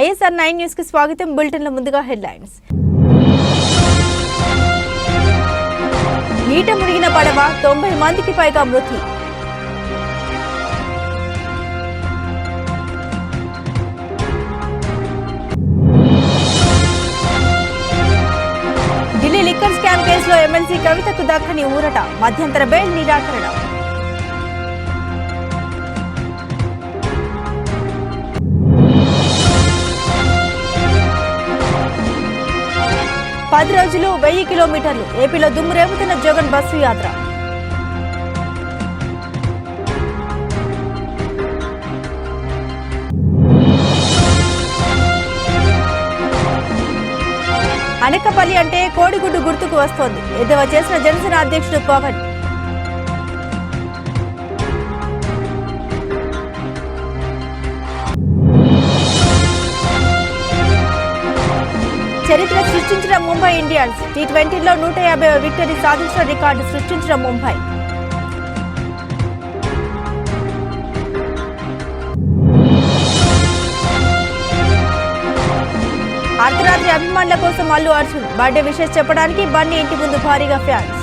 ISR 9 news కి స్వాగతం. Bulletin లో ముందుగా హెడ్లైన్స్. నీట మునిగిన పడవ 90 మందికి పైగా మృతి. ఢిల్లీ లిక్కర్ స్కామ్ కేసులో ఎమ్మెల్సీ కవితకు దక్కని ఊరట. మధ్యంతర బెయిల్ నిరాకరణ. పది రోజులు 1000 కిలోమీటర్లు. ఏపీలో దుమ్ము రేపుతున్న జగన్ బస్సు యాత్ర. అనకపల్లి అంటే కోడిగుడ్డు గుర్తుకు వస్తోంది. ఎద్దేవా చేసిన జనసేన అధ్యక్షుడు పవన్. చరిత్ర సృష్టించిన ముంబై ఇండియన్స్. T20లో 150వ విక్టరీ సాధించిన రికార్డు సృష్టించిన ముంబై. అర్ధరాత్రి అభిమానుల కోసం అల్లు అర్జున్ బర్త్డే విషెస్ చెప్పడానికి బన్నీ ఇంటి ముందు భారీగా ఫ్యాన్స్.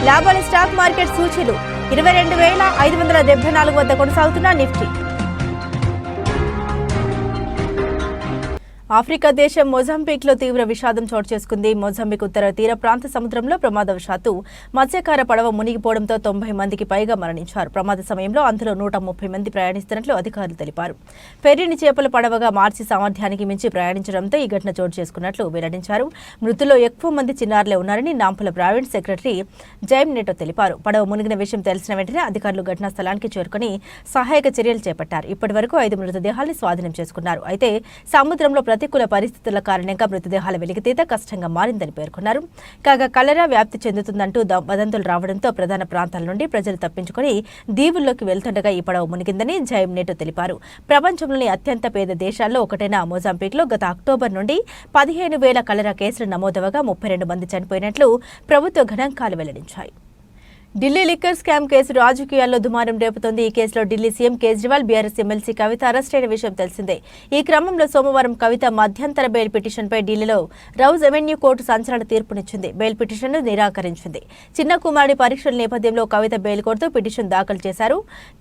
లాభాల స్టాక్ మార్కెట్ సూచీలు 22,574 వద్ద కొనసాగుతున్న నిఫ్టీ. ఆఫ్రికా దేశం మొజాంబిక్లో తీవ్ర విషాదం చోటు చేసుకుంది. మొజాంబిక్ ఉత్తర తీర ప్రాంత సముద్రంలో ప్రమాదవశాత్తు మత్స్యకార పడవ మునిగిపోవడంతో 90 మందికి పైగా మరణించారు. ప్రమాద సమయంలో అందులో 130 మంది ప్రయాణిస్తున్నట్లు అధికారులు తెలిపారు. ఫెర్రీని చేపల పడవగా మార్చి సామర్థ్యానికి మించి ప్రయాణించడంతో ఈ ఘటన చోటు చేసుకున్నట్లు వెల్లడించారు. మృతుల్లో ఎక్కువ మంది చిన్నారులే ఉన్నారని నాంపల ప్రైవేట్ సెక్రటరీ జైమ్ నెటో తెలిపారు. పడవ మునిగిన విషయం తెలిసిన వెంటనే అధికారులు ఘటనా స్థలానికి చేరుకుని సహాయక చర్యలు చేపట్టారు. ఇప్పటి వరకు 5 మృతదేహాలను స్వాధీనం చేసుకున్నారు. అయితే సముద్రంలో ప్రతికూల పరిస్థితుల కారణంగా మృతదేహాల వెలికితీత కష్టంగా మారిందని పేర్కొన్నారు. కాగా కలరా వ్యాప్తి చెందుతుందంటూ వదంతులు రావడంతో ప్రధాన ప్రాంతాల నుండి ప్రజలు తప్పించుకుని దీవుల్లోకి వెళ్తుండగా ఈ పడవ మునిగిందని జైమ్ నెటో తెలిపారు. ప్రపంచంలోని అత్యంత పేద దేశాల్లో ఒకటైన మొజాంబిక్లో గత అక్టోబర్ నుండి 15,000 కలరా కేసులు నమోదవగా 32 మంది చనిపోయినట్లు ప్రభుత్వ గణాంకాలు వెల్లడించాయి. ఢిల్లీ లిక్కర్ స్కామ్ కేసు రాజకీయాల్లో దుమారం రేపుతోంది. ఈ కేసులో Delhi CM Kejriwal, BRS MLC Kavitha arrest అయిన విషయం తెలిసిందే. ఈ క్రమంలో సోమవారం కవిత మధ్యంతర బెయిల్ పిటిషన్పై ఢిల్లీలో రౌజ్ అవెన్యూ కోర్టు సంచలన తీర్పునిచ్చింది. బెయిల్ పిటిషన్ను నిరాకరించింది. చిన్న కుమారుడి పరీక్షల నేపథ్యంలో కవిత బెయిల్ కోరుతూ పిటిషన్ దాఖలు చేశారు.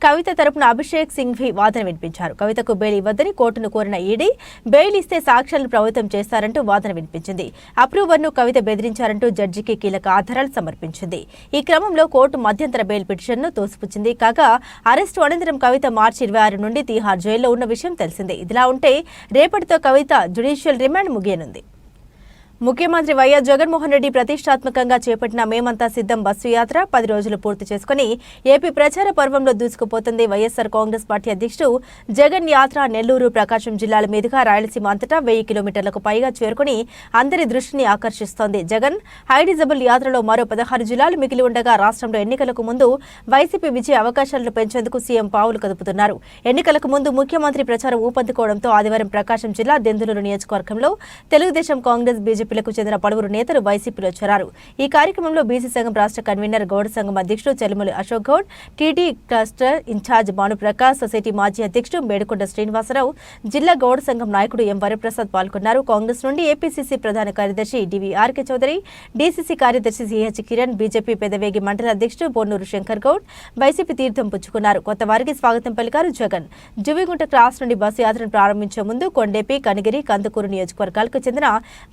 కవిత తరపున అభిషేక్ సింఘ్వి వాదన వినిపించారు. కవితకు బెయిల్ ఇవ్వద్దని కోర్టును కోరిన ఈడీ బెయిల్ ఇస్తే సాక్ష్యాలను ప్రభావితం చేస్తారంటూ వాదన వినిపించింది. అప్రూవర్ను కవిత బెదిరించారంటూ జడ్జికి కీలక ఆధారాలు సమర్పించింది. ఈ క్రమంలో కోర్టు మధ్యంతర బెయిల్ పిటిషన్ను తోసిపుచ్చింది. కాగా అరెస్టు అనంతరం కవిత మార్చి 26 నుండి తీహార్ జైల్లో ఉన్న విషయం తెలిసిందే. ఇదిలా ఉంటే రేపటితో కవిత జ్యుడిషియల్ రిమాండ్ ముగియనుంది. ముఖ్యమంత్రి వైఎస్ జగన్మోహన్ రెడ్డి ప్రతిష్టాత్మకంగా చేపట్టిన మేమంతా సిద్ధం బస్సు యాత్ర 10 రోజులు పూర్తి చేసుకుని ఏపీ ప్రచార పర్వంలో దూసుకుపోతుంది. వైఎస్ఆర్ కాంగ్రెస్ పార్టీ అధ్యక్షుడు జగన్ యాత్ర నెల్లూరు, ప్రకాశం జిల్లాల మీదుగా రాయలసీమ అంతటా 1000 కిలోమీటర్లకు పైగా చేరుకుని అందరి దృష్టిని ఆకర్షిస్తోంది. జగన్ హైడిజబుల్ యాత్రలో మరో 16 జిల్లాలు మిగిలి ఉండగా రాష్ట్రంలో ఎన్నికలకు ముందు వైసీపీ విజయ అవకాశాలను పెంచేందుకు సీఎం పావులు కదుపుతున్నారు. ఎన్నికలకు ముందు ముఖ్యమంత్రి ప్రచారం ఊపందుకోవడంతో ఆదివారం ప్రకాశం జిల్లా దెందులూరు నియోజకవర్గంలో తెలుగుదేశం, కాంగ్రెస్, బీజేపీలకు చెందిన పలువురు నేతలు వైసీపీలో చేరారు. ఈ కార్యక్రమంలో బీసీ సంఘం రాష్ట్ర కన్వీనర్, గౌడ సంఘం అధ్యక్షుడు Chelumuli Ashok Goud, TT cluster in charge Bhanuprakash, society మాజీ అధ్యక్షుడు మేడుకొండ శ్రీనివాసరావు, జిల్లా గౌడ సంఘం నాయకుడు ఎం వరప్రసాద్ పాల్గొన్నారు. కాంగ్రెస్ నుండి ఏపీసీసీ ప్రధాన కార్యదర్శి డివిఆర్కే చౌదరి, డీసీసీ కార్యదర్శి సిహెచ్ కిరణ్, బీజేపీ పెదవేగి మండల అధ్యక్షుడు బొన్నూరు శంకర్ గౌడ్ వైసీపీ తీర్థం పుచ్చుకున్నారు. కొత్త వారికి స్వాగతం పలికారు జగన్. జువిగుంట క్రాస్ నుండి బస్సు యాత్రను ప్రారంభించే ముందు కొండేపి, కనిగిరి, కందుకూరు నియోజకవర్గాలకు చెందిన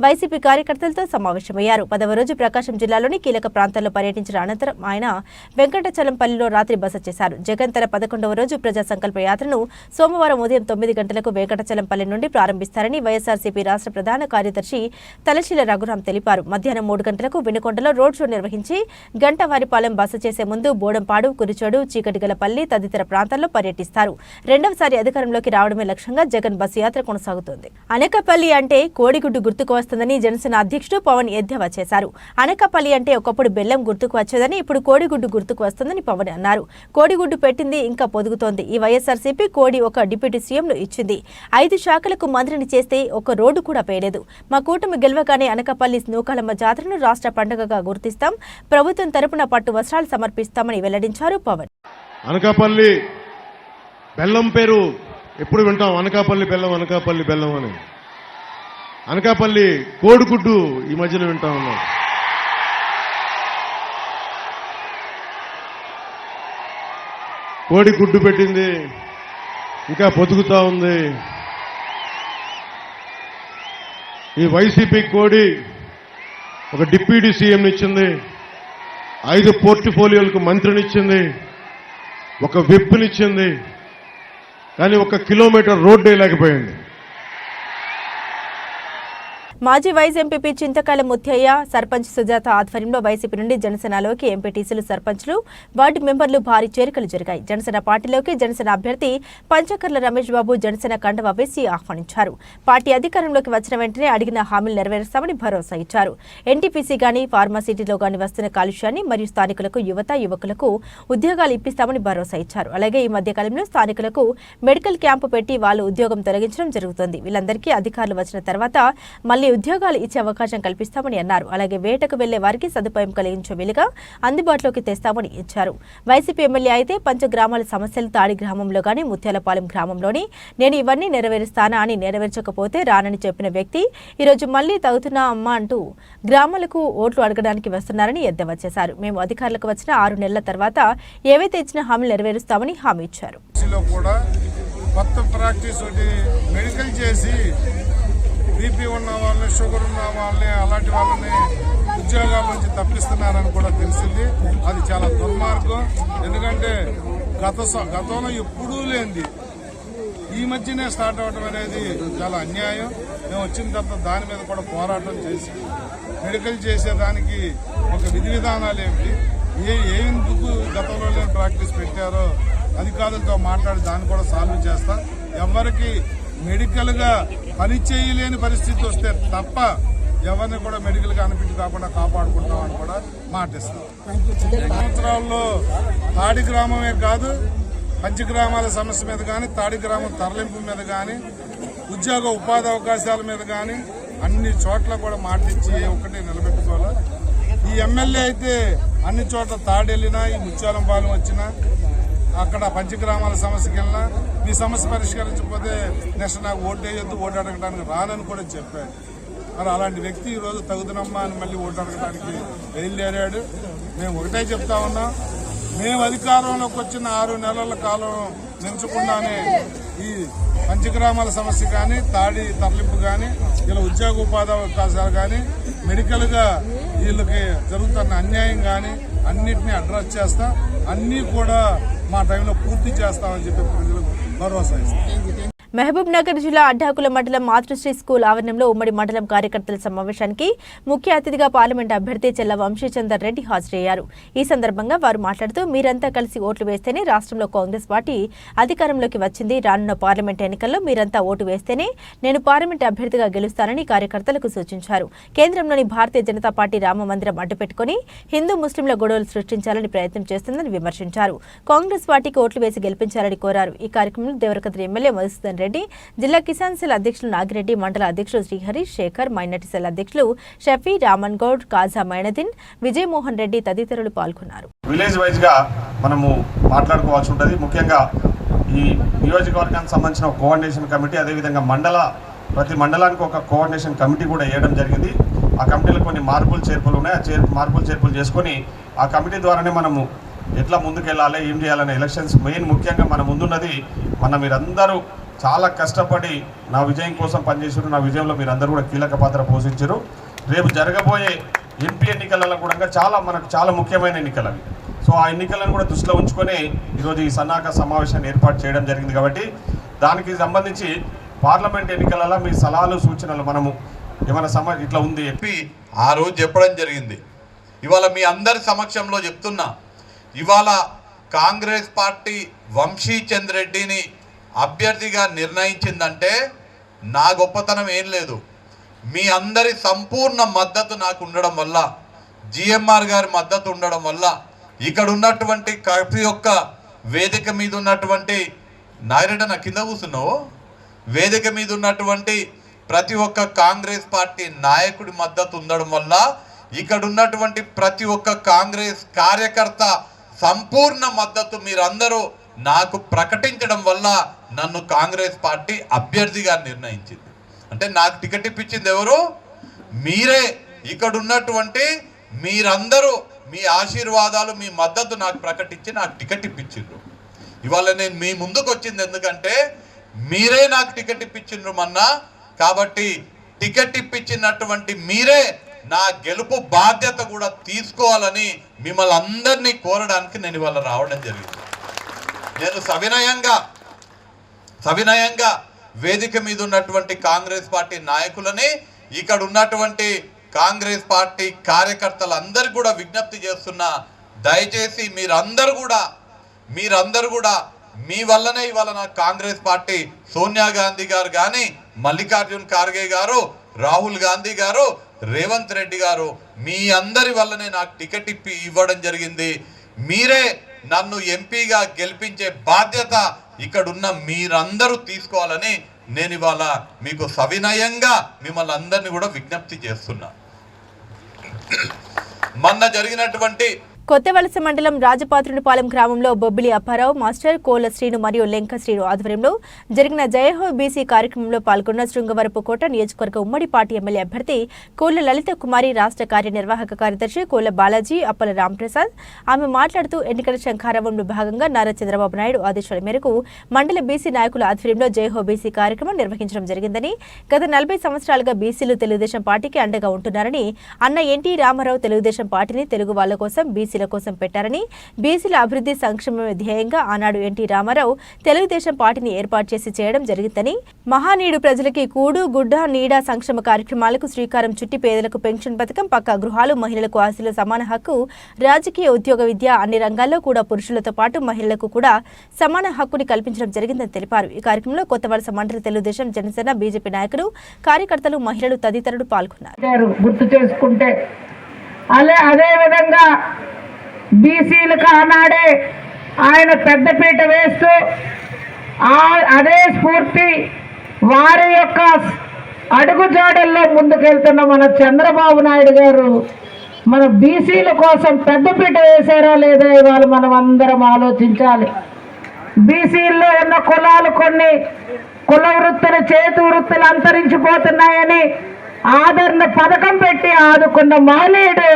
వైసీపీ కార్యకర్తలతో సమావేశమయ్యారు. 10వ రోజు ప్రకాశం జిల్లాలోని కీలక ప్రాంతాల్లో పర్యటించిన అనంతరం ఆయన వెంకటచలంపల్లిలో రాత్రి బస చేశారు. జగన్ తన 11వ రోజు ప్రజా సంకల్ప యాత్రను సోమవారం ఉదయం 9 గంటలకు వెంకటచలంపల్లి నుండి ప్రారంభిస్తారని వైఎస్ఆర్సీపీ రాష్ట్ర ప్రధాన కార్యదర్శి తలశీల రఘురాం తెలిపారు. మధ్యాహ్నం 3 గంటలకు వినుకొండలో రోడ్ షో నిర్వహించి గంటవారిపాలెం బస చేసే ముందు బోడంపాడు, కురిచోడు, చీకటిగలపల్లి తదితర ప్రాంతాల్లో పర్యటిస్తారు. రెండవసారి అధికారంలోకి రావడమే లక్ష్యంగా జగన్ బస్సు యాత్ర కొనసాగుతోంది. అనకపల్లి అంటే కోడిగుడ్డు గుర్తుకు వస్తుందని జనసేన అధ్యక్షుడు పవన్ ఎద్దేవా చేశారు. అనకాపల్లి అంటే ఒకప్పుడు బెల్లం గుర్తుకు వచ్చేదని, ఇప్పుడు కోడిగుడ్డు గుర్తుకు వస్తుందని పవన్ అన్నారు. కోడిగుడ్డు పెట్టింది ఇంకా పొదుగుతోంది. ఈ వైఎస్ఆర్సీపీ కోడి ఒక డిప్యూటీ సీఎంను ఇచ్చింది. 5 శాఖలకు మంత్రిని చేస్తే ఒక రోడ్డు కూడా పేయలేదు. మా కూటమి గెలవగానే అనకాపల్లి నూకాలమ్మ జాతరను రాష్ట్ర పండుగగా గుర్తిస్తాం. ప్రభుత్వం తరపున పట్టు వస్త్రాలు సమర్పిస్తామని వెల్లడించారు పవన్. అనకాపల్లి బెల్లం పేరు ఎప్పుడు వింటాం, అనకాపల్లి బెల్లం అని. అనకాపల్లి కోడిగుడ్డు ఈ మధ్యన వింటా ఉన్నాం. కోడిగుడ్డు పెట్టింది ఇంకా పొదుగుతా ఉంది. ఈ వైసీపీ కోడి ఒక డిప్యూటీ సీఎంని ఇచ్చింది, 5 పోర్ట్ఫోలియోలకు మంత్రినిచ్చింది, ఒక విప్నిచ్చింది, కానీ 1 కిలోమీటర్ రోడ్డు వేయలేకపోయింది. మాజీ వైస్ ఎంపీపీ చింతకాయల ముత్తయ్య, సర్పంచ్ సుజాత ఆధ్వర్యంలో వైసీపీ నుండి జనసేనలోకి ఎంపీటీసీలు, సర్పంచ్లు, వార్డు మెంబర్లు భారీ చేరికలు జరిగాయి. జనసేన పార్టీలోకి జనసేన అభ్యర్థి పంచకర్ల రమేష్ బాబు జనసేన కండువా వేసి ఆహ్వానించారు. పార్టీ అధికారంలోకి వచ్చిన వెంటనే అడిగిన హామీలు నెరవేరుస్తామని భరోసా ఇచ్చారు. ఎన్టీపీసీ గానీ, ఫార్మాసిటీలో గానీ వస్తున్న కాలుష్యాన్ని మరియు స్థానికులకు యువకులకు ఉద్యోగాలు ఇప్పిస్తామని భరోసా ఇచ్చారు. అలాగే ఈ మధ్యకాలంలో స్థానికులకు మెడికల్ క్యాంపు పెట్టి వాళ్ళు ఉద్యోగం తొలగించడం జరుగుతుంది. వీళ్ళందరికీ అధికారులు వచ్చిన తర్వాత మళ్లీ ఉద్యోగాలు ఇచ్చే అవకాశం కల్పిస్తామని అన్నారు. అలాగే వేటకు వెళ్లే వారికి సదుపాయం కలిగించే వీలుగా అందుబాటులోకి తెస్తామని ఇచ్చారు. వైసీపీ ఎమ్మెల్యే అయితే పంచగ్రామాల సమస్యలు తాడి గ్రామంలో గానీ, ముత్యాలపాలెం గ్రామంలోని నేను ఇవన్నీ నెరవేరుస్తానా అని నెరవేర్చకపోతే రానని చెప్పిన వ్యక్తి ఈరోజు మళ్లీ తగుతున్నా అమ్మ అంటూ గ్రామాలకు ఓట్లు అడగడానికి వస్తున్నారని ఎద్దేవా చేశారు. మేము అధికారులకు వచ్చిన 6 నెలల తర్వాత ఏవైతే ఇచ్చిన హామీలు నెరవేరుస్తామని హామీ ఇచ్చారు. బీపీ ఉన్న వాళ్ళని, షుగర్ ఉన్న వాళ్ళని, అలాంటి వాళ్ళని ఉద్యోగాల నుంచి తప్పిస్తున్నారని కూడా తెలిసింది. అది చాలా దుర్మార్గం. ఎందుకంటే గతంలో ఎప్పుడూ లేనిది ఈ మధ్యనే స్టార్ట్ అవడం అనేది చాలా అన్యాయం. మేము వచ్చిన తర్వాత దాని మీద కూడా పోరాటం చేసి మెడికల్ చేసేదానికి ఒక విధి విధానాలు ఏమిటి, ఎందుకు గతంలో లేని ప్రాక్టీస్ పెట్టారో అధికారులతో మాట్లాడి దాన్ని కూడా సాల్వ్ చేస్తాం. ఎవరికి మెడికల్ గా పని చేయలేని పరిస్థితి వస్తే తప్ప ఎవరిని కూడా మెడికల్ గా అనిపించి కాకుండా కాపాడుకుంటామని కూడా మాటిస్తాం. సంవత్సరాల్లో తాడి గ్రామమే కాదు, పంచగ్రామాల సమస్య మీద కానీ, తాడి గ్రామం తరలింపు మీద కానీ, ఉద్యోగ ఉపాధి అవకాశాల మీద కానీ అన్ని చోట్ల కూడా మాటిచ్చి ఒకటి నిలబెట్టుకోవాలి. ఈ ఎమ్మెల్యే అయితే అన్ని చోట్ల తాడెళ్ళినా, ఈ ముత్యాలంపాలెం వచ్చినా, అక్కడ పంచగ్రామాల సమస్యకి వెళ్ళినా మీ సమస్య పరిష్కరించకపోతే నెక్స్ట్ నాకు ఓటు వేయొద్దు, ఓటు అడగడానికి రానని కూడా చెప్పాడు. మరి అలాంటి వ్యక్తి ఈరోజు తగుదనమ్మా అని మళ్ళీ ఓటు అడగడానికి బయలుదేరాడు. మేము ఒకటే చెప్తా ఉన్నాం, మేము అధికారంలోకి వచ్చిన 6 నెలల కాలం నించకుండానే ఈ పంచగ్రామాల సమస్య కానీ, తాడి తరలింపు కానీ, ఇలా ఉద్యోగ ఉపాధి అవకాశాలు కానీ, మెడికల్ గా వీళ్ళకి జరుగుతున్న అన్యాయం కానీ అన్నిటినీ అడ్రస్ చేస్తాం. అన్నీ కూడా మా టైంలో పూర్తి చేస్తామని చెప్పి ప్రజలకు భరోసా ఇస్తాం. మహబూబ్ నగర్ జిల్లా అడ్డాకుల మండలం మాతృశ్రీ స్కూల్ ఆవరణంలో ఉమ్మడి మండలం కార్యకర్తల సమావేశానికి ముఖ్య అతిథిగా పార్లమెంట్ అభ్యర్థి చెల్ల వంశీచందర్ రెడ్డి హాజరయ్యారు. ఈ సందర్భంగా వారు మాట్లాడుతూ మీరంతా కలిసి ఓట్లు వేస్తేనే రాష్ట్రంలో కాంగ్రెస్ పార్టీ అధికారంలోకి వచ్చింది. రానున్న పార్లమెంట్ ఎన్నికల్లో మీరంతా ఓటు వేస్తేనే నేను పార్లమెంట్ అభ్యర్థిగా గెలుస్తానని కార్యకర్తలకు సూచించారు. కేంద్రంలోని భారతీయ జనతా పార్టీ రామ మందిరం అడ్డుపెట్టుకుని హిందూ ముస్లింల గొడవలు సృష్టించాలని ప్రయత్నం చేస్తుందని విమర్శించారు. కాంగ్రెస్ పార్టీకి ఓట్లు వేసి గెలిపించాలని కోరారు. ఈ కార్యక్రమంలో దేవరకద్రి ఎమ్మెల్యే మధుసూదన్ రెడ్డి, జిల్లా కిసాన్ సెల్ అధ్యక్షులు నాగిరెడ్డి, మండల అధ్యక్షులు శ్రీహరి శేఖర్, మైనార్టీ సెల్ అధ్యక్షులు షఫీ, రామన్ గౌడ్, కాజా మైనదీన్, విజయమోహన్ రెడ్డి తదితరులు పాల్గొన్నారు. విలేజ్ వైజ్ గా మనము మాట్లాడుకోవాల్సి ఉంటుంది. ముఖ్యంగా ఈ నియోజకవర్గానికి సంబంధించిన కోఆర్డినేషన్ కమిటీ, అదేవిధంగా ప్రతి మండలానికి ఒక కోఆర్డినేషన్ కమిటీ కూడా వేయడం జరిగింది. ఆ కమిటీలో కొన్ని మార్పులు చేర్పులు ఉన్నాయి. ఆ మార్పులు చేర్పులు చేసుకొని ఆ కమిటీ ద్వారానే మనము ఎట్లా ముందుకెళ్ళాలి, ఏం చేయాలనే ఎలక్షన్స్ మెయిన్ ముఖ్యంగా మన ముందున్నది. మీరందరూ చాలా కష్టపడి నా విజయం కోసం పనిచేసారు. నా విజయంలో మీరందరూ కూడా కీలక పాత్ర పోషించారు. రేపు జరగబోయే ఎంపీ ఎన్నికలలో కూడా మనకు చాలా ముఖ్యమైన ఎన్నికలు అవి. సో ఆ ఎన్నికలను కూడా దృష్టిలో ఉంచుకొని ఈరోజు ఈ సన్నాహక సమావేశాన్ని ఏర్పాటు చేయడం జరిగింది. కాబట్టి దానికి సంబంధించి పార్లమెంట్ ఎన్నికలలో మీ సలహాలు, సూచనలు మనము ఏమైనా ఇట్లా ఉంది చెప్పి ఆ రోజు చెప్పడం జరిగింది. ఇవాళ మీ అందరి సమక్షంలో చెప్తున్నా, ఇవాళ కాంగ్రెస్ పార్టీ వంశీచంద్ రెడ్డిని అభ్యర్థిగా నిర్ణయించిందంటే నా గొప్పతనం ఏం లేదు. మీ అందరి సంపూర్ణ మద్దతు నాకు ఉండడం వల్ల, జిఎంఆర్ గారి మద్దతు ఉండడం వల్ల, ఇక్కడ ఉన్నటువంటి ప్రతి ఒక్క వేదిక మీద ఉన్నటువంటి నాయరెడ్డి నా కింద కూర్చున్నావు, వేదిక మీద ఉన్నటువంటి ప్రతి ఒక్క కాంగ్రెస్ పార్టీ నాయకుడి మద్దతు ఉండడం వల్ల, ఇక్కడ ఉన్నటువంటి ప్రతి ఒక్క కాంగ్రెస్ కార్యకర్త సంపూర్ణ మద్దతు మీరందరూ నాకు ప్రకటించడం వల్ల నన్ను కాంగ్రెస్ పార్టీ అభ్యర్థిగా నిర్ణయించింది. అంటే నాకు టికెట్ ఇప్పించింది ఎవరు? మీరే. ఇక్కడ ఉన్నటువంటి మీరందరూ మీ ఆశీర్వాదాలు, మీ మద్దతు నాకు ప్రకటించి నాకు టికెట్ ఇప్పించిండ్రు. ఇవాళ నేను మీ ముందుకు వచ్చింది ఎందుకంటే మీరే నాకు టికెట్ ఇప్పించిండ్రు మొన్న. కాబట్టి టికెట్ ఇప్పించినటువంటి మీరే నా గెలుపు బాధ్యత కూడా తీసుకోవాలని మిమ్మల్ని అందరినీ కోరడానికి నేను ఇవాళ రావడం జరిగింది. నేను సవినయంగా వేదిక మీద ఉన్నటువంటి కాంగ్రెస్ పార్టీ నాయకులని, ఇక్కడ ఉన్నటువంటి కాంగ్రెస్ పార్టీ కార్యకర్తలందరికీ కూడా విజ్ఞప్తి చేస్తున్నా, దయచేసి మీరందరూ కూడా మీ వల్లనే ఇవాళ నాకు కాంగ్రెస్ పార్టీ సోనియా గాంధీ గారు కానీ, మల్లికార్జున్ ఖార్గే గారు, రాహుల్ గాంధీ గారు, రేవంత్ రెడ్డి గారు, మీ అందరి వల్లనే నాకు టికెట్ ఇవ్వడం జరిగింది. మీరే నన్ను ఎంపీగా గెలిపించే బాధ్యత ఇక్కడున్న మీరందరూ తీసుకోవాలని నేను ఇవాళ మీకు సవినయంగా మిమ్మల్ని అందరినీ కూడా విజ్ఞప్తి చేస్తున్నా. మొన్న జరిగినటువంటి కొత్తవలస మండలం రాజపాత్రునిపాలెం గ్రామంలో బొబ్బిలి అప్పారావు మాస్టర్, కోల శ్రీను మరియు లెంక శ్రీను ఆధ్వర్యంలో జరిగిన జయహో బీసీ కార్యక్రమంలో పాల్గొన్న శృంగవరపుకోట నియోజకవర్గ ఉమ్మడి పార్టీ ఎమ్మెల్యే అభ్యర్థి కోళ్ల లలిత కుమారి, రాష్ట్ర కార్యనిర్వాహక కార్యదర్శి కోళ్ల బాలాజీ, అప్పల రాంప్రసాద్. ఆమె మాట్లాడుతూ ఎన్నికల శంఖారావంలో భాగంగా నారా చంద్రబాబు నాయుడు ఆదేశాల మేరకు మండల బీసీ నాయకుల ఆధ్వర్యంలో జయహో బీసీ కార్యక్రమం నిర్వహించడం జరిగిందని, గత 40 సంవత్సరాలుగా బీసీలు తెలుగుదేశం పార్టీకి అండగా ఉంటున్నారని, అన్న ఎన్టీ రామారావు తెలుగుదేశం పార్టీని తెలుగు వాళ్ల కోసం బీసీల కోసం పెట్టారని, బీసీల అభివృద్ధి సంక్షేమమే ధ్యేయంగా ఆనాడు ఎన్టీ రామారావు తెలుగుదేశం పార్టీని ఏర్పాటు చేసి చేయడం జరిగిందని, మహానీడు ప్రజలకి కూడు, గుడ్డ, నీడ సంక్షేమ కార్యక్రమాలకు శ్రీకారం చుట్టి పేదలకు పెన్షన్ పథకం, పక్కా గృహాలు, మహిళలకు ఆస్తుల సమాన హక్కు, రాజకీయ, ఉద్యోగ, విద్య అన్ని రంగాల్లో కూడా పురుషులతో పాటు మహిళలకు కూడా సమాన హక్కుని కల్పించడం జరిగిందని తెలిపారు. ఈ కార్యక్రమంలో కొత్తవలస మండల తెలుగుదేశం, జనసేన, బీజేపీ నాయకులు, కార్యకర్తలు, మహిళలు తదితరులు పాల్గొన్నారు. గుర్తు చేసుకుంటే అదే విధంగా బీసీలకు ఆనాడే ఆయన పెద్దపీట వేస్తూ అదే స్ఫూర్తి వారి యొక్క అడుగుజాడల్లో ముందుకెళ్తున్న మన చంద్రబాబు నాయుడు గారు మన బీసీల కోసం పెద్దపీట వేశారా లేదా ఇవాళ మనం అందరం ఆలోచించాలి. బీసీల్లో ఉన్న కులాలు కొన్ని కుల వృత్తులు, చేతి వృత్తులు అంతరించిపోతున్నాయని ఆదరణ పథకం పెట్టి ఆదుకున్న మహనీయుడు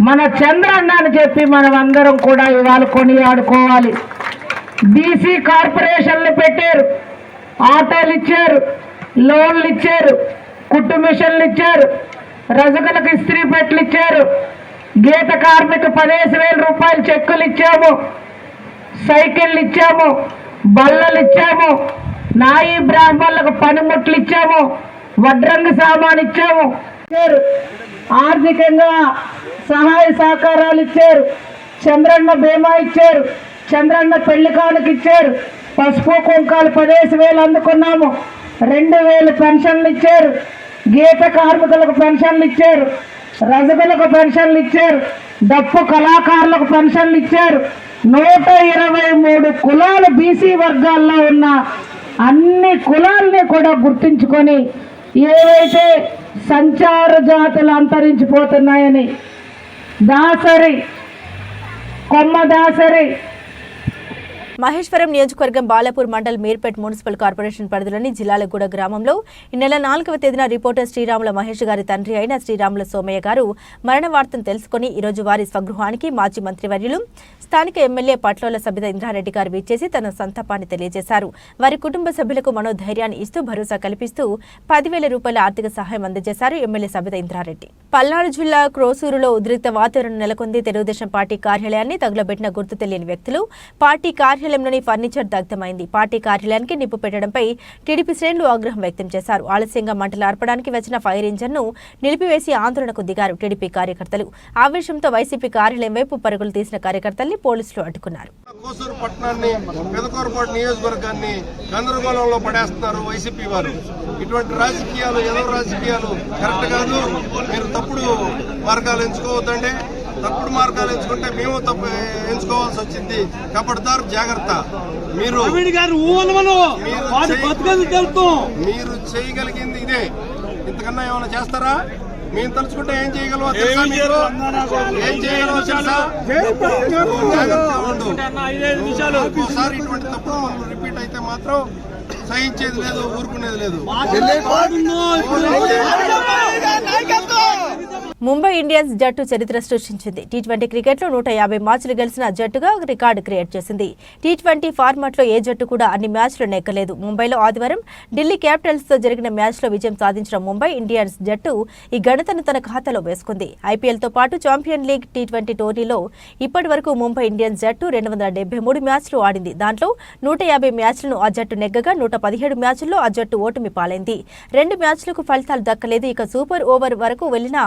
మన చంద్రన్న అని చెప్పి మనం అందరం కూడా ఇవాళ కొనియాడుకోవాలి. బీసీ కార్పొరేషన్లు పెట్టారు, ఆటోలు ఇచ్చారు, లోన్లు ఇచ్చారు, కుట్టు మిషన్లు ఇచ్చారు, రజకులకు ఇస్త్రీ పెట్టలు ఇచ్చారు, గీత కార్మిక 15,000 రూపాయలు చెక్కులు ఇచ్చాము, సైకిళ్ళు ఇచ్చాము, బల్లలు ఇచ్చాము, నాయి బ్రాహ్మణులకు పనిముట్లు ఇచ్చాము, వడ్రంగి సామాన్ ఇచ్చాము, ఆర్థికంగా సహాయ సహకారాలు ఇచ్చారు, చంద్రన్న బీమా ఇచ్చారు, చంద్రన్న పెళ్లి కానుక ఇచ్చారు, పసుపు కుంకాలు 15,000 అందుకున్నాము, 2,000 పెన్షన్లు ఇచ్చారు, గీత కార్మికులకు పెన్షన్లు ఇచ్చారు, రజకులకు పెన్షన్లు ఇచ్చారు, డప్పు కళాకారులకు పెన్షన్లు ఇచ్చారు. 123 కులాలు బీసీ వర్గాల్లో ఉన్న అన్ని కులాలని కూడా గుర్తించుకొని ఏవైతే సంచార జాతులు అంతరించిపోతున్నాయని దాసరి, కొమ్మ దాసరి, మహేశ్వరం నియోజకవర్గం బాలాపూర్ మండల్ మీర్పేట్ మున్సిపల్ కార్పొరేషన్ పరిధిలోని జిల్లాలగూడ గ్రామంలో ఈ నెల 4వ తేదీన రిపోర్టర్ శ్రీరాముల మహేష్ గారి తండ్రి అయిన శ్రీరాముల సోమయ్య గారు మరణ వార్తను తెలుసుకుని ఈరోజు వారి స్వగృహానికి మాజీ మంత్రివర్యులు స్థానిక ఎమ్మెల్యే పట్లోల సబిత ఇంద్రారెడ్డి గారు విచ్చేసి తన సంతాపాన్ని తెలియజేశారు. వారి కుటుంబ సభ్యులకు మనోధైర్యాన్ని ఇస్తూ భరోసా కల్పిస్తూ 10,000 రూపాయల ఆర్థిక సహాయం అందజేశారు ఎమ్మెల్యే సబిత ఇంద్రారెడ్డి. పల్నాడు జిల్లా క్రోసూరులో ఉద్రిక్త వాతావరణం నెలకొంది. తెలుగుదేశం పార్టీ కార్యాలయాన్ని తగులబెట్టిన గుర్తు తెలియని వ్యక్తులు పార్టీ కార్యాలయం కార్యాలయంలోని ఫర్నిచర్ దగ్ధమైంది. పార్టీ కార్యాలయానికి నిప్పు పెట్టడంపై టీడీపీ శ్రేణులు ఆగ్రహం వ్యక్తం చేశారు. ఆలస్యంగా మంటలు ఆర్పడానికి వచ్చిన ఫైర్ ఇంజన్ను నిలిపివేసి ఆందోళనకు దిగారు టీడీపీ కార్యకర్తలు. ఆవేశంతో వైసీపీ కార్యాలయం వైపు పరుగులు తీసిన కార్యకర్తల్ని పోలీసులు అడ్డుకున్నారు. కోసూరు పట్టణాన్ని పెదకూరుపాటు నియోజకవర్గాన్ని గందరగోళంలో పడేస్తున్నారు వైసీపీ వారు. ఇటువంటి రాజకీయాలు ఏదో రాజకీయాలు కరెక్ట్ కాదు. మీరు తప్పుడు మార్గాలు ఎంచుకోవద్దండి. తప్పుడు మార్గాలు ఎంచుకుంటే మేము తప్పు ఎంచుకోవాల్సి వచ్చింది. కపడతారు, జాగ్రత్త. మీరు చేయగలిగింది ఇదే. ఇంతకన్నా ఏమైనా చేస్తారా? మేము తలుచుకుంటే ఏం చేయగలమో తెలుసా? మీరు ఏం చేయగలమో తెలుసా? జాగ్రత్తగా ఉండు. ఇంకోసారి ఇటువంటి తప్పుడు పనులు రిపీట్ అయితే మాత్రం సహించేది లేదు, ఊరుకునేది లేదు. ముంబై ఇండియన్స్ జట్టు చరిత్ర సృష్టించింది. టీ20 క్రికెట్లో 150 మ్యాచ్లు గెలిచిన జట్టుగా రికార్డు క్రియేట్ చేసింది. టీ20 ఫార్మాట్లో ఏ జట్టు కూడా అన్ని మ్యాచ్లు నెగ్గలేదు. ముంబైలో ఆదివారం ఢిల్లీ క్యాపిటల్స్తో జరిగిన మ్యాచ్లో విజయం సాధించిన ముంబై ఇండియన్స్ జట్టు ఈ ఘనతను తన ఖాతాలో వేసుకుంది. ఐపీఎల్తో పాటు ఛాంపియన్ లీగ్ టీ20 టోర్నీలో ఇప్పటి వరకు ముంబై ఇండియన్స్ జట్టు 273 మ్యాచ్లు ఆడింది. దాంట్లో 150 మ్యాచ్లను ఆ జట్టు నెగ్గగా 117 మ్యాచ్ల్లో ఆ జట్టు ఓటమి పాలైంది. 2 మ్యాచ్లకు ఫలితాలు దక్కలేదు. ఇక సూపర్ ఓవర్ వరకు వెళ్లిన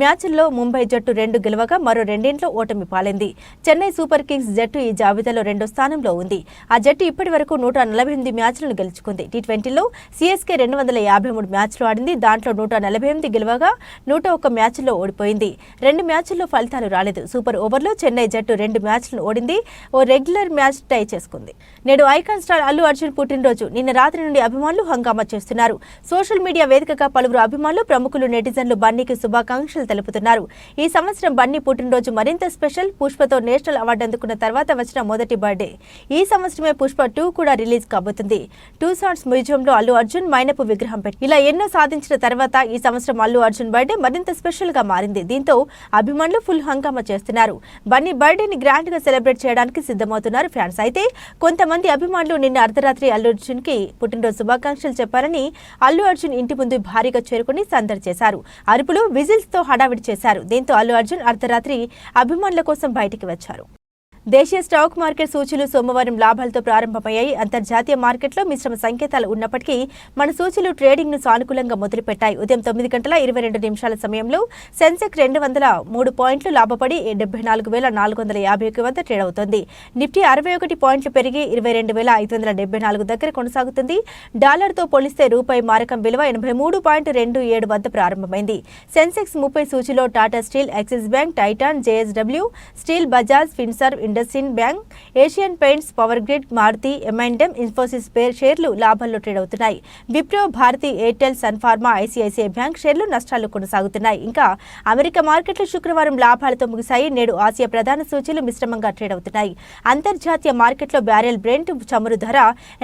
మ్యాచ్ల్లో ముంబై జట్టు 2 గెలవగా మరో 2 ఓటమి పాలైంది. చెన్నై సూపర్ కింగ్స్ జట్టు ఈ జాబితాలో 2వ స్థానంలో ఉంది. ఆ జట్టు ఇప్పటి వరకు 148 మ్యాచ్లను గెలుచుకుంది. టీ20లో సీఎస్కే 253 మ్యాచ్లు ఆడింది. దాంట్లో 148 గెలవగా 101 మ్యాచ్ల్లో ఓడిపోయింది. 2 మ్యాచ్ల్లో ఫలితాలు రాలేదు. సూపర్ ఓవర్లో చెన్నై జట్టు 2 మ్యాచ్లను ఓడింది. ఓ రెగ్యులర్ మ్యాచ్ టై చేసుకుంది. నేడు ఐకాన్ స్టార్ అల్లు అర్జున్ పుట్టినరోజు. నిన్న రాత్రి నుండి అభిమానులు హంగామా చేస్తున్నారు. సోషల్ మీడియా వేదికగా పలువురు అభిమానులు, ప్రముఖులు, నెటిజన్లు బన్నీకి శుభాకాంక్షలు తెలుపుతున్నారు. ఈ సంవత్సరం బన్నీ పుట్టినరోజు మరింత స్పెషల్. పుష్పతో నేషనల్ అవార్డు అందుకున్న తర్వాత వచ్చిన మొదటి బర్త్డే. ఈ సంవత్సరమే పుష్ప 2 కూడా రిలీజ్ కాబోతుంది. 2 సాంగ్స్ మ్యూజియంలో అల్లు అర్జున్ మైనపు విగ్రహం పెట్టి ఇలా ఎన్నో సాధించిన తర్వాత ఈ సంవత్సరం అల్లు అర్జున్ బర్త్డే మరింత స్పెషల్ గా మారింది. దీంతో అభిమానులు ఫుల్ హంగామా చేస్తున్నారు. బన్నీ బర్త్డేని గ్రాండ్ గా సెలబ్రేట్ చేయడానికి సిద్ధమవుతున్నారు ఫ్యాన్స్. అయితే కొంతమంది అభిమానులు నిన్న అర్ధరాత్రి అల్లు అర్జున్ కి పుట్టినరోజు శుభాకాంక్షలు చెప్పారని అల్లు అర్జున్ ఇంటి ముందు భారీగా చేరుకుని సందడి చేశారు. అరుపులు, విజిల్స్ తో హడావిడి చేశారు. దీంతో అల్లు అర్జున్ అర్ధరాత్రి అభిమానుల కోసం బయటికి వచ్చారు. దేశీయ స్టాక్ మార్కెట్ సూచీలు సోమవారం లాభాలతో ప్రారంభమయ్యాయి. అంతర్జాతీయ మార్కెట్లో మిశ్రమ సంకేతాలు ఉన్నప్పటికీ మన సూచీలు ట్రేడింగ్ ను సానుకూలంగా మొదలుపెట్టాయి. ఉదయం 9:22 సమయంలో సెన్సెక్స్ 203 పాయింట్లు లాభపడి 74,451 వద్ద ట్రేడ్ అవుతోంది. నిఫ్టీ 61 పాయింట్లు పెరిగి 22,574 దగ్గర కొనసాగుతుంది. డాలర్తో పోలిస్తే రూపాయి మారకం విలువ 83.27 వద్ద ప్రారంభమైంది. సెన్సెక్స్ 30 సూచీలో Tata Steel, Axis Bank, Titan, JSW Steel, Bajaj Finserv, IndusInd Bank, Asian Paints, Power Grid, Maruti, M&M, Infosys షేర్లు లాభాల్లో ట్రేడ్ అవుతున్నాయి. Wipro, Bharti Airtel, Sun Pharma, ICICI Bank షేర్లు నష్టాలు కొనసాగుతున్నాయి. ఇంకా అమెరికా మార్కెట్లు శుక్రవారం లాభాలతో ముగిశాయి. నేడు ఆసియా ప్రధాన సూచీలు మిశ్రమంగా ట్రేడ్ అవుతున్నాయి. అంతర్జాతీయ మార్కెట్లో బ్యారెల్ బ్రెంట్ చమురు ధర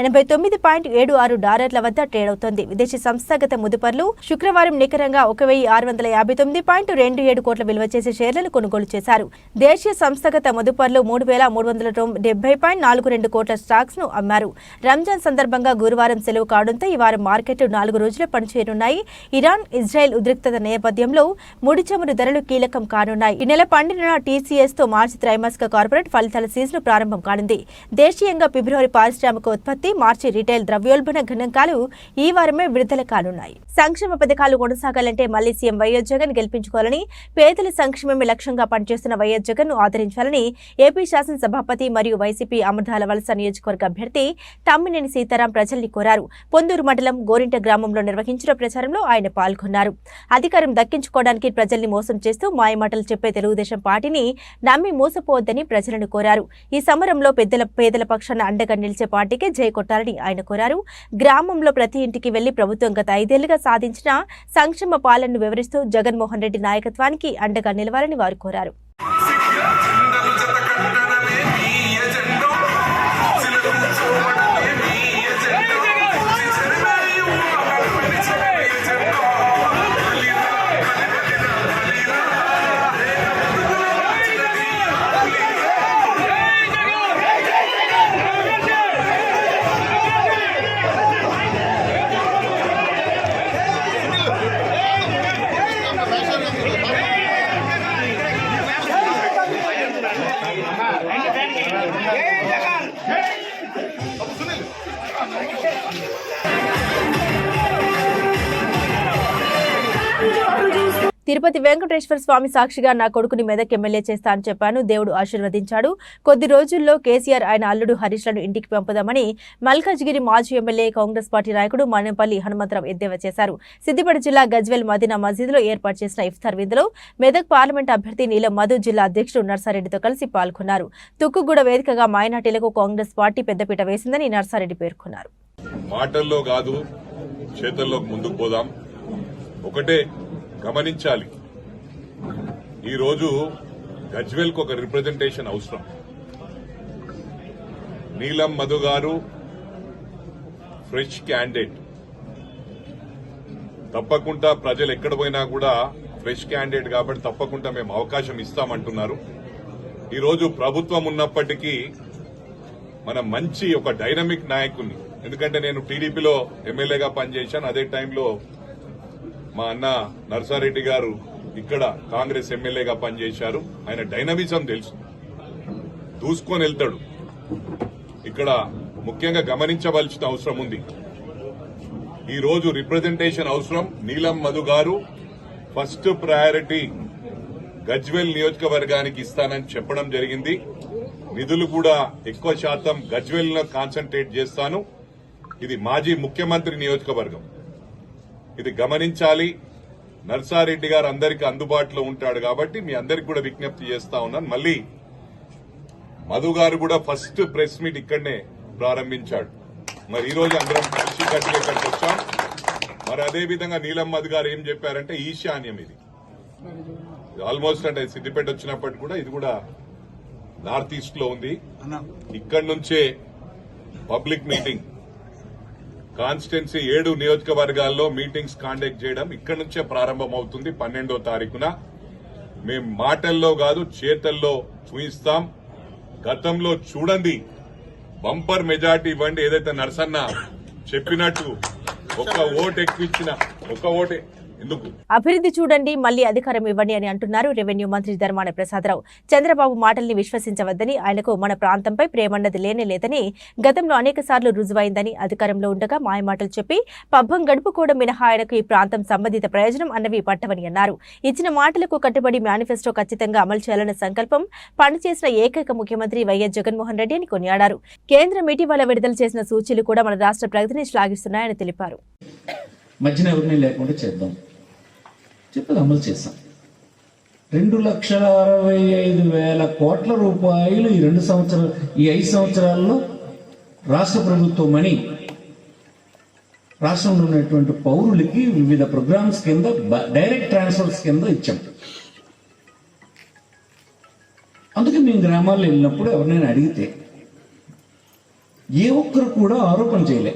$89.76 వద్ద ట్రేడ్ అవుతోంది. విదేశీ సంస్థాగత ముదుపర్లు శుక్రవారం నికరంగా 1,659.27 కోట్ల విలువ చేసే షేర్లను కొనుగోలు చేశారు. దేశీయ సంస్థాగత ముదుపర్లు 3,370.42 కోట్ల స్టాక్స్ ను అమ్మారు. రంజాన్ సందర్భంగా గురువారం సెలవు కావడంతో ఈ వారం మార్కెట్లు 4 రోజులు పనిచేయనున్నాయి. ఇరాన్, ఇజ్రాయెల్ ఉద్రిక్తత నేపథ్యంలో ముడి చమురు ధరలు కీలకం కానున్నాయి. ఈ నెల 12న TCS తో మార్చి త్రైమాసిక కార్పొరేట్ ఫలితాల సీజన్ ప్రారంభం కానుంది. దేశీయంగా ఫిబ్రవరి పారిశ్రామిక ఉత్పత్తి, మార్చి రిటైల్ ద్రవ్యోల్బణ గణాంకాలు ఈ వారమే విడుదల కానున్నాయి. సంక్షేమ పథకాలు కొనసాగాలంటే మళ్లీ సీఎం వైఎస్ జగన్ గెలిపించుకోవాలని, పేదల సంక్షేమమే లక్ష్యంగా పనిచేస్తున్న వైఎస్ జగన్ ను ఆదరించాలని ఏపీ శాసనసభాపతి మరియు వైసీపీ అమర్ధాల వలస నియోజకవర్గ అభ్యర్థి తమ్మినేని సీతారాం ప్రజల్ని కోరారు. పొందూరు మండలం గోరింట గ్రామంలో నిర్వహించిన ప్రచారంలో ఆయన పాల్గొన్నారు. అధికారం దక్కించుకోవడానికి ప్రజల్ని మోసం చేస్తూ మాయమాటలు చెప్పే తెలుగుదేశం పార్టీని నమ్మి మోసపోవద్దని ప్రజలను కోరారు. ఈ సమరంలో పేదల పక్షాన అండగా నిలిచే పార్టీకే జై కొట్టాలని ఆయన కోరారు. గ్రామంలో ప్రతి ఇంటికి వెళ్లి ప్రభుత్వం గత 5 ఏళ్లుగా సాధించిన సంక్షేమ పాలనను వివరిస్తూ జగన్మోహన్ రెడ్డి నాయకత్వానికి అండగా నిలవాలని వారు కోరారు. తిరుపతి వెంకటేశ్వర స్వామి సాక్షిగా నా కొడుకుని మెదక్ ఎమ్మెల్యే చేస్తా అని చెప్పాను. దేవుడు ఆశీర్వదించాడు. కొద్ది రోజుల్లో కేసీఆర్ ఆయన అల్లుడు హరీష్లను ఇంటికి పంపుదామని మల్కాజ్గిరి మాజీ ఎమ్మెల్యే కాంగ్రెస్ పార్టీ నాయకుడు మనేపల్లి హనుమంతరావు ఎద్దేవా చేశారు. సిద్దిపేట జిల్లా గజ్వేల్ మదీనా మసీదులో ఏర్పాటు చేసిన ఇఫ్తార్ విందులో మెదక్ పార్లమెంట్ అభ్యర్థి నీలం మధు, జిల్లా అధ్యక్షుడు నర్సారెడ్డితో కలిసి పాల్గొన్నారు. తుక్కుగూడ వేదికగా మైనార్టీలకు కాంగ్రెస్ పార్టీ పెద్దపీట వేసిందని నర్సారెడ్డి పేర్కొన్నారు. మాటల్లో కాదు, చేతల్లో ముందుకు పోదాం. ఒకటే గమనించాలి, ఈరోజు గజ్వేల్కి ఒక రిప్రజెంటేషన్ అవసరం. నీలం మధు గారు ఫ్రెష్ క్యాండిడేట్. తప్పకుండా ప్రజలు ఎక్కడ పోయినా కూడా ఫ్రెష్ క్యాండిడేట్ కాబట్టి తప్పకుండా మేము అవకాశం ఇస్తామంటున్నారు. ఈరోజు ప్రభుత్వం ఉన్నప్పటికీ మన మంచి ఒక డైనమిక్ నాయకుడిని, ఎందుకంటే నేను టీడీపీలో ఎమ్మెల్యేగా పనిచేశాను, అదే టైంలో మా అన్న నర్సారెడ్డి గారు ఇక్కడ కాంగ్రెస్ ఎమ్మెల్యేగా పనిచేశారు. ఆయన డైనమిజం తెలుసు, దూసుకొని వెళ్తాడు. ఇక్కడ ముఖ్యంగా గమనించవలసిన అవసరం ఉంది. ఈ రోజు రిప్రజెంటేషన్ అవసరం. నీలం మధు గారు ఫస్ట్ ప్రయారిటీ గజ్వేల్ నియోజకవర్గానికి ఇస్తానని చెప్పడం జరిగింది. నిధులు కూడా ఎక్కువ శాతం గజ్వేల్ లో కాన్సన్ట్రేట్ చేస్తాను. ఇది మాజీ ముఖ్యమంత్రి నియోజకవర్గం, ఇది గమనించాలి. నర్సారెడ్డి గారు అందరికీ అందుబాటులో ఉంటాడు కాబట్టి మీ అందరికి కూడా విజ్ఞప్తి చేస్తా ఉన్నాను. మళ్ళీ మధు గారు కూడా ఫస్ట్ ప్రెస్ మీట్ ఇక్కడనే ప్రారంభించాడు. మరి ఈ రోజు అందరం కలిసి కట్టుగా ఇక్కడికి వచ్చాం. మరి అదేవిధంగా నీలం మధు గారు ఏం చెప్పారంటే ఈశాన్యం, ఇది ఆల్మోస్ట్ అంటే సిద్దిపేట వచ్చినప్పటికి కూడా ఇది కూడా నార్త్ ఈస్ట్ లో ఉంది. ఇక్కడి నుంచే పబ్లిక్ మీటింగ్ కాన్స్టిట్యున్సీ 7 నియోజకవర్గాల్లో మీటింగ్స్ కాండక్ట్ చేయడం ఇక్కడి నుంచే ప్రారంభమవుతుంది. 12వ తారీఖున మేం మాటల్లో కాదు చేతల్లో చూయిస్తాం. గతంలో చూడండి, బంపర్ మెజార్టీ ఇవ్వండి. ఏదైతే నర్సన్న చెప్పినట్టు ఒక్క ఓటు ఎక్కువిచ్చిన, ఒక్క ఓటే ఎందుకు అభివృద్ధి చూడండి, మళ్లీ అధికారం ఇవ్వండి అని అంటున్నారు రెవెన్యూ మంత్రి ధర్మాన ప్రసాదరావు. చంద్రబాబు మాటల్ని విశ్వసించవద్దని, ఆయనకు మన ప్రాంతంపై ప్రేమన్నది లేనే గతంలో అనేక సార్లు రుజువైందని, అధికారంలో ఉండగా మాయమాటలు చెప్పి పబ్బం గడుపుకోవడం మినహా ఆయనకు ఈ ప్రాంతం సంబంధిత ప్రయోజనం అన్నవి పట్టవని అన్నారు. ఇచ్చిన మాటలకు కట్టుబడి మేనిఫెస్టో ఖచ్చితంగా అమలు చేయాలన్న సంకల్పం పనిచేసిన ఏకైక ముఖ్యమంత్రి వైఎస్ జగన్మోహన్ రెడ్డి అని కొనియాడారు. కేంద్రం ఇటీవల విడుదల చేసిన సూచీలు కూడా మన రాష్ట్ర ప్రగతిని శ్లాఘిస్తున్నాయని తెలిపారు. మధ్యన ఎవరిని లేకుండా చేద్దాం చెప్పి అమలు చేశాం. 2,65,000 కోట్ల రూపాయలు ఈ 5 సంవత్సరాల్లో రాష్ట్ర ప్రభుత్వం అని రాష్ట్రంలో ఉన్నటువంటి పౌరులకి వివిధ ప్రోగ్రామ్స్ కింద డైరెక్ట్ ట్రాన్స్ఫర్స్ కింద ఇచ్చాం. అందుకే మేము గ్రామాల్లో వెళ్ళినప్పుడు ఎవరినైనా అడిగితే ఏ ఒక్కరు కూడా ఆరోపణ చేయలే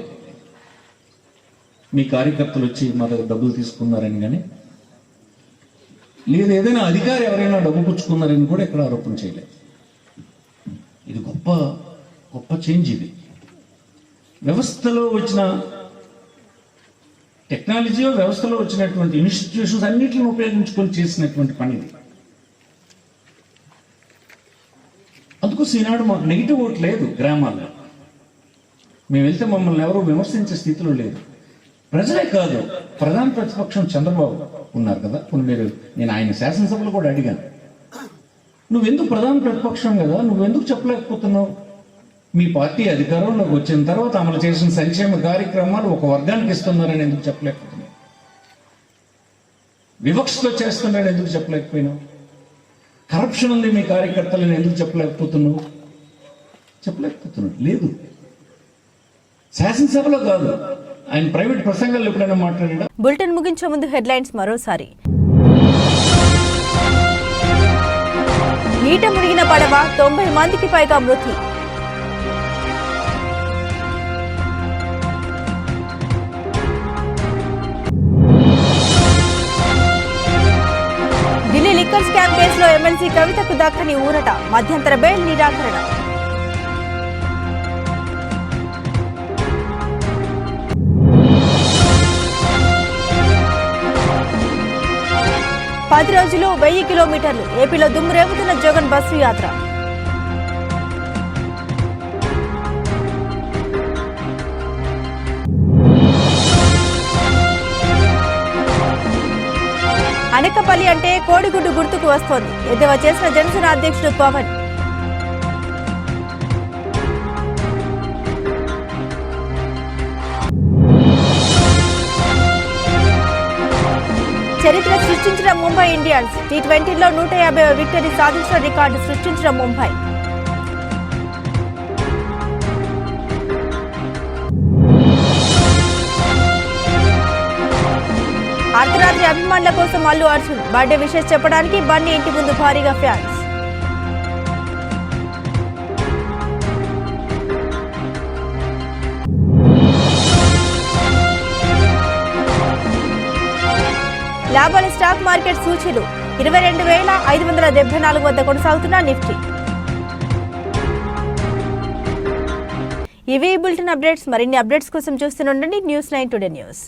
మీ కార్యకర్తలు వచ్చి మా దగ్గర డబ్బులు తీసుకున్నారని, కానీ లేదు ఏదైనా అధికారి ఎవరైనా డబ్బు పుచ్చుకున్నారని కూడా ఎక్కడ ఆరోపణ చేయలేదు. ఇది గొప్ప చేంజ్. ఇది వ్యవస్థలో వచ్చిన టెక్నాలజీ, వ్యవస్థలో వచ్చినటువంటి ఇన్స్టిట్యూషన్స్ అన్నిటిని ఉపయోగించుకొని చేసినటువంటి పని ఇది. అందుకు ఈనాడు మాకు నెగిటివ్ ఓట్ లేదు. గ్రామాల్లో మేము వెళ్తే మమ్మల్ని ఎవరూ విమర్శించే స్థితిలో లేదు. ప్రజలే కాదు, ప్రధాన ప్రతిపక్షం చంద్రబాబు ఉన్నారు కదా, నేను ఆయన శాసనసభలో కూడా అడిగాను, నువ్వెందుకు ప్రధాన ప్రతిపక్షం కదా, నువ్వెందుకు చెప్పలేకపోతున్నావు? మీ పార్టీ అధికారంలోకి వచ్చిన తర్వాత అమలు చేసిన సంక్షేమ కార్యక్రమాలు ఒక వర్గానికి ఇస్తున్నారని ఎందుకు చెప్పలేకపోతున్నావు? వివక్షతో చేస్తున్నారని ఎందుకు చెప్పలేకపోయినావు? కరప్షన్ ఉంది మీ కార్యకర్తలను ఎందుకు చెప్పలేకపోతున్నావు? లేదు. శాసనసభలో కాదు, ఆయన ప్రైవేట్ ప్రసంగాలు ఎప్పుడైనా మాట్లాడా? బులెటిన్ ముగించే ముందు హెడ్లైన్స్ మరోసారి. నీట మునిగిన పడవ 90 మందికి పైగా మృతి. ఢిల్లీ లిక్కర్ స్కామ్ కేసులో ఎమ్మెల్సీ కవితకు దక్కని ఊరట, మధ్యంతర బెయిల్ నిరాకరణ. పది రోజులు 1000 కిలోమీటర్లు ఏపీలో దుమ్మురేపుతున్న జగన్ బస్సు యాత్ర. అనకపల్లి అంటే కోడిగుడ్డు గుర్తుకు వస్తోంది. ఎద్దేవా చేసిన జనసేన అధ్యక్షుడు పవన్. చరిత్ర సృష్టించిన ముంబై ఇండియన్స్. టీ20లో 150వ విక్టరీ సాధించిన రికార్డు సృష్టించిన ముంబై. అర్ధరాత్రి అభిమానుల కోసం అల్లు అర్జున్ బర్త్డే విషెస్ చెప్పడానికి బన్నీ ఇంటి ముందు భారీగా ఫ్యాన్స్. లాభాల స్టాక్ మార్కెట్ సూచీలు 22,574 వద్ద కొనసాగుతున్న నిఫ్టీ. ఇవి బులెటిన్ అప్డేట్స్. మరిన్ని అప్డేట్స్ కోసం చూస్తూనే ఉండండి News9 Today News.